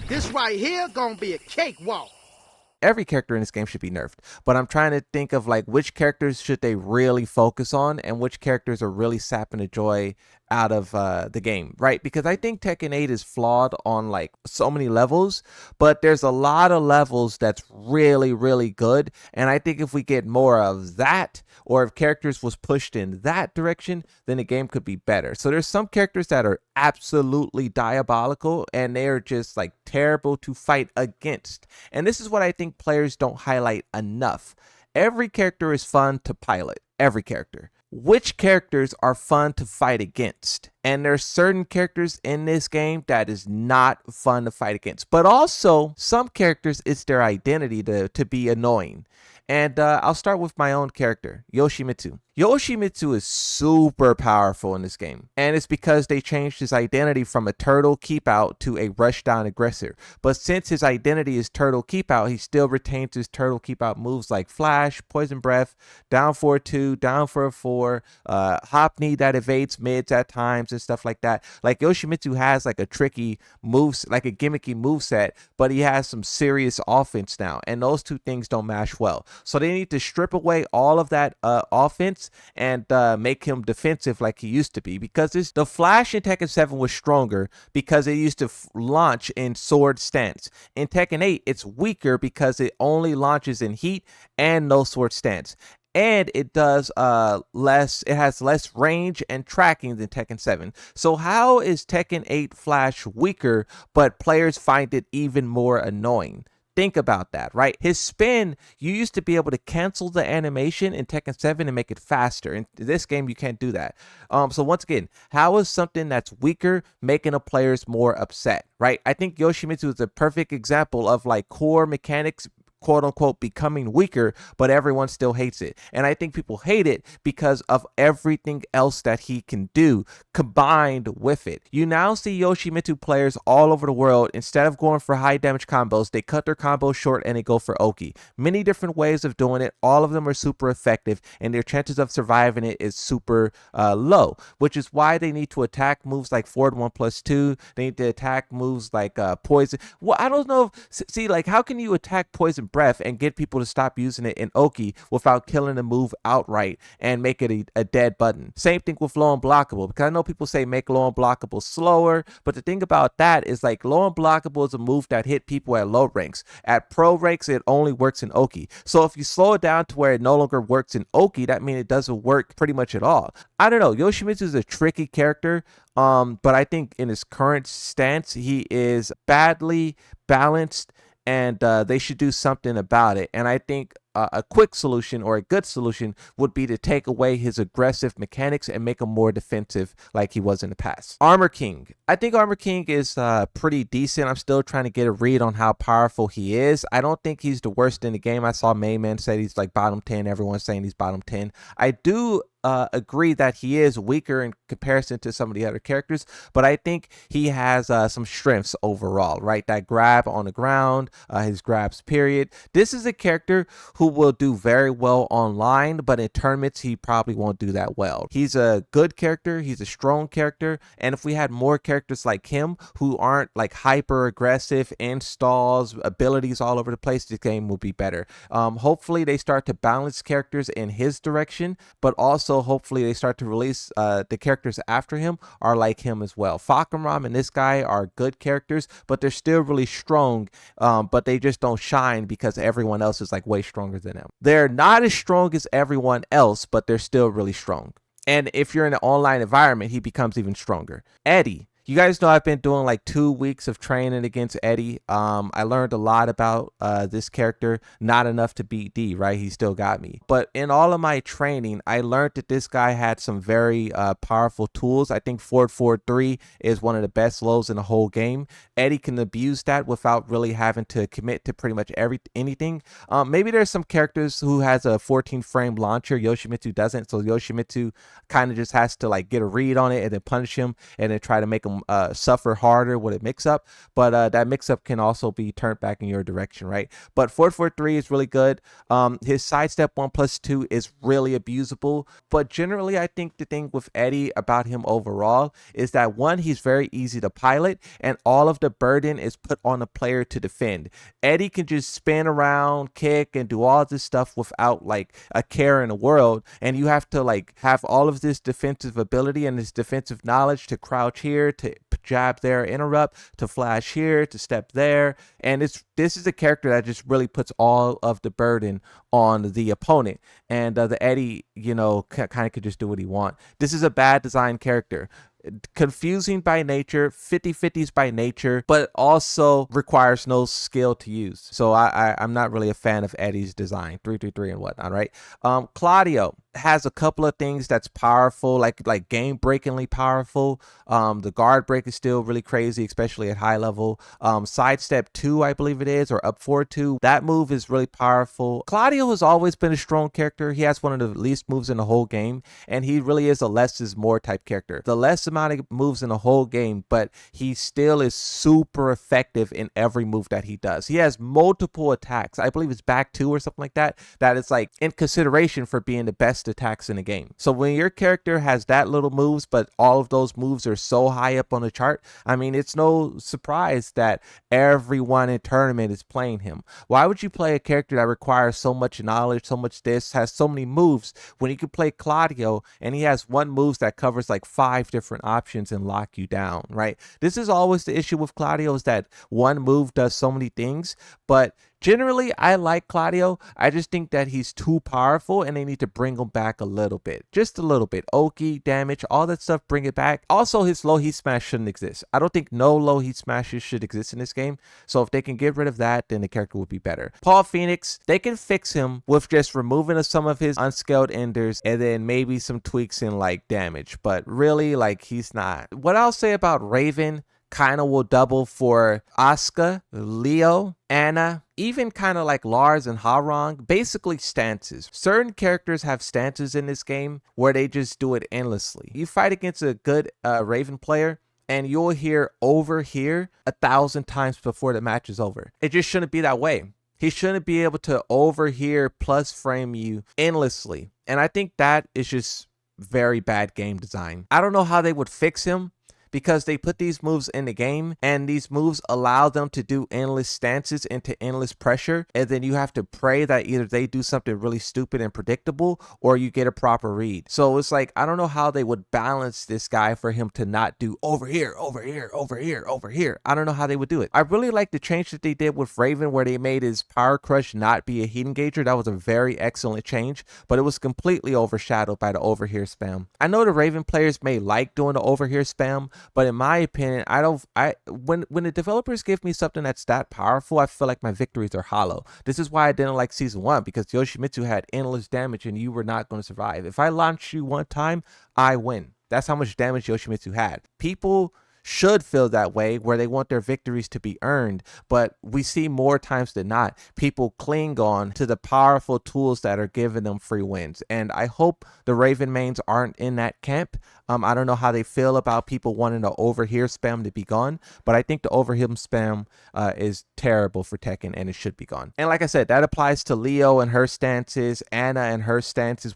This right here gonna be a cakewalk. Every character in this game should be nerfed, but I'm trying to think of like which characters should they really focus on and which characters are really sapping the joy out of the game, right? Because I think Tekken 8 is flawed on like so many levels, but there's a lot of levels that's really, really good. And I think if we get more of that, or if characters was pushed in that direction, then the game could be better. So there's some characters that are absolutely diabolical and they're just like terrible to fight against. And this is what I think players don't highlight enough. Every character is fun to pilot. Every character. Which characters are fun to fight against? And there's certain characters in this game that is not fun to fight against. But also, some characters, it's their identity to be annoying. And I'll start with my own character, Yoshimitsu. Yoshimitsu is super powerful in this game, and it's because they changed his identity from a turtle keep out to a rushdown aggressor. But since his identity is turtle keep out, he still retains his turtle keep out moves like flash, poison breath, down for a 2, down for a 4, hop knee that evades mids at times and stuff like that. Like Yoshimitsu has like a tricky moves, like a gimmicky move set, but he has some serious offense now, and those two things don't mash well. So they need to strip away all of that offense and make him defensive like he used to be, because the flash in Tekken 7 was stronger because it used to launch in sword stance. In Tekken 8 it's weaker because it only launches in heat and no sword stance, and it does it has less range and tracking than Tekken 7. So how is Tekken 8 flash weaker but players find it even more annoying? Think about that, right? His spin, you used to be able to cancel the animation in Tekken 7 and make it faster. In this game, you can't do that. So once again, how is something that's weaker making the players more upset, right? I think Yoshimitsu is a perfect example of like core mechanics, quote unquote, becoming weaker, but everyone still hates it. And I think people hate it because of everything else that he can do combined with it. You now see Yoshimitsu players all over the world, instead of going for high damage combos, they cut their combos short and they go for Oki. Many different ways of doing it. All of them are super effective and their chances of surviving it is super low, which is why they need to attack moves like forward 1+2. They need to attack moves like poison. Well, I don't know. See, like, how can you attack poison breath and get people to stop using it in Oki without killing the move outright and make it a dead button? Same thing with low unblockable, because I know people say make low unblockable slower, but the thing about that is like low unblockable is a move that hit people at low ranks. At pro ranks, it only works in Oki. So if you slow it down to where it no longer works in Oki, that means it doesn't work pretty much at all. I don't know. Yoshimitsu is a tricky character, but I think in his current stance, he is badly balanced, and they should do something about it. And I think a quick solution, or a good solution, would be to take away his aggressive mechanics and make him more defensive like he was in the past. Armor King. I think Armor King is pretty decent. I'm still trying to get a read on how powerful he is. I don't think he's the worst in the game. I saw Mayman say he's like bottom 10. Everyone's saying he's bottom 10. I do agree that he is weaker in comparison to some of the other characters, but I think he has some strengths overall, right? That grab on the ground, his grabs period. This is a character who will do very well online, but in tournaments he probably won't do that well. He's a good character, he's a strong character, and if we had more characters like him who aren't like hyper aggressive, installs, abilities all over the place, this game will be better. Hopefully they start to balance characters in his direction, but also hopefully they start to release the characters after him are like him as well. Fakamram and this guy are good characters, but they're still really strong, but they just don't shine because everyone else is like way stronger than them. They're not as strong as everyone else, but they're still really strong. And if you're in an online environment, he becomes even stronger. Eddie. You guys know I've been doing like 2 weeks of training against Eddie. I learned a lot about this character. Not enough to beat D, right? He still got me. But in all of my training, I learned that this guy had some very powerful tools. I think forward 4-3 is one of the best lows in the whole game. Eddie can abuse that without really having to commit to pretty much anything. Maybe there's some characters who has a 14 frame launcher. Yoshimitsu doesn't. So Yoshimitsu kind of just has to like get a read on it and then punish him and then try to make him suffer harder with a mix-up, but that mix-up can also be turned back in your direction, right? But 443 is really good. His sidestep 1+2 is really abusable, but generally I think the thing with Eddie about him overall is that one, he's very easy to pilot, and all of the burden is put on the player to defend. Eddie can just spin around, kick, and do all this stuff without like a care in the world, and you have to like have all of this defensive ability and this defensive knowledge to crouch here, to jab there, interrupt, to flash here, to step there, and this is a character that just really puts all of the burden on the opponent, and the Eddie, you know, kind of could just do what he wants. This is a bad design character. Confusing by nature, 50-50s by nature, but also requires no skill to use. So I'm not really a fan of Eddie's design, 333 and whatnot, right? Claudio has a couple of things that's powerful, like game breakingly powerful. The guard break is still really crazy, especially at high level. Sidestep 2, I believe it is, or up 4-2. That move is really powerful. Claudio has always been a strong character. He has one of the least moves in the whole game, and he really is a less is more type character. The less amount of moves in the whole game, but he still is super effective in every move that he does. He has multiple attacks. I believe it's back 2 or something like that. That is like in consideration for being the best attacks in the game. So when your character has that little moves, but all of those moves are so high up on the chart, I mean, it's no surprise that everyone in tournament is playing him. Why would you play a character that requires so much knowledge, so much this, has so many moves, when you can play Claudio and he has one move that covers like 5 different options and lock you down, right? This is always the issue with Claudio, is that one move does so many things, but generally, I like Claudio. I just think that he's too powerful and they need to bring him back a little bit. Just a little bit. Oki, damage, all that stuff, bring it back. Also, his low heat smash shouldn't exist. I don't think no low heat smashes should exist in this game. So if they can get rid of that, then the character would be better. Paul Phoenix, they can fix him with just removing some of his unscaled enders and then maybe some tweaks in like damage. But really, like, he's not. What I'll say about Raven kind of will double for Asuka, Leo, Anna, even kind of like Lars and Harong. Basically stances. Certain characters have stances in this game where they just do it endlessly. You fight against a good Raven player, and you'll hear over here 1,000 times before the match is over. It just shouldn't be that way. He shouldn't be able to overhear plus frame you endlessly. And I think that is just very bad game design. I don't know how they would fix him, because they put these moves in the game, and these moves allow them to do endless stances into endless pressure, and then you have to pray that either they do something really stupid and predictable or you get a proper read. So it's like, I don't know how they would balance this guy for him to not do over here, over here, over here, over here. I don't know how they would do it. I really like the change that they did with Raven, where they made his power crush not be a heat engager. That was a very excellent change, but it was completely overshadowed by the over here spam. I know the Raven players may like doing the over here spam, but in my opinion, when the developers give me something that's that powerful, I feel like my victories are hollow. This is why I didn't like season 1, because Yoshimitsu had endless damage and you were not going to survive. If I launch you one time, I win. That's how much damage Yoshimitsu had. People should feel that way, where they want their victories to be earned, but we see more times than not people cling on to the powerful tools that are giving them free wins, and I hope the Raven mains aren't in that camp. I don't know how they feel about people wanting the over here spam to be gone, but I think the over him spam is terrible for Tekken, and it should be gone. And like I said, that applies to Leo and her stances, Anna and her stances,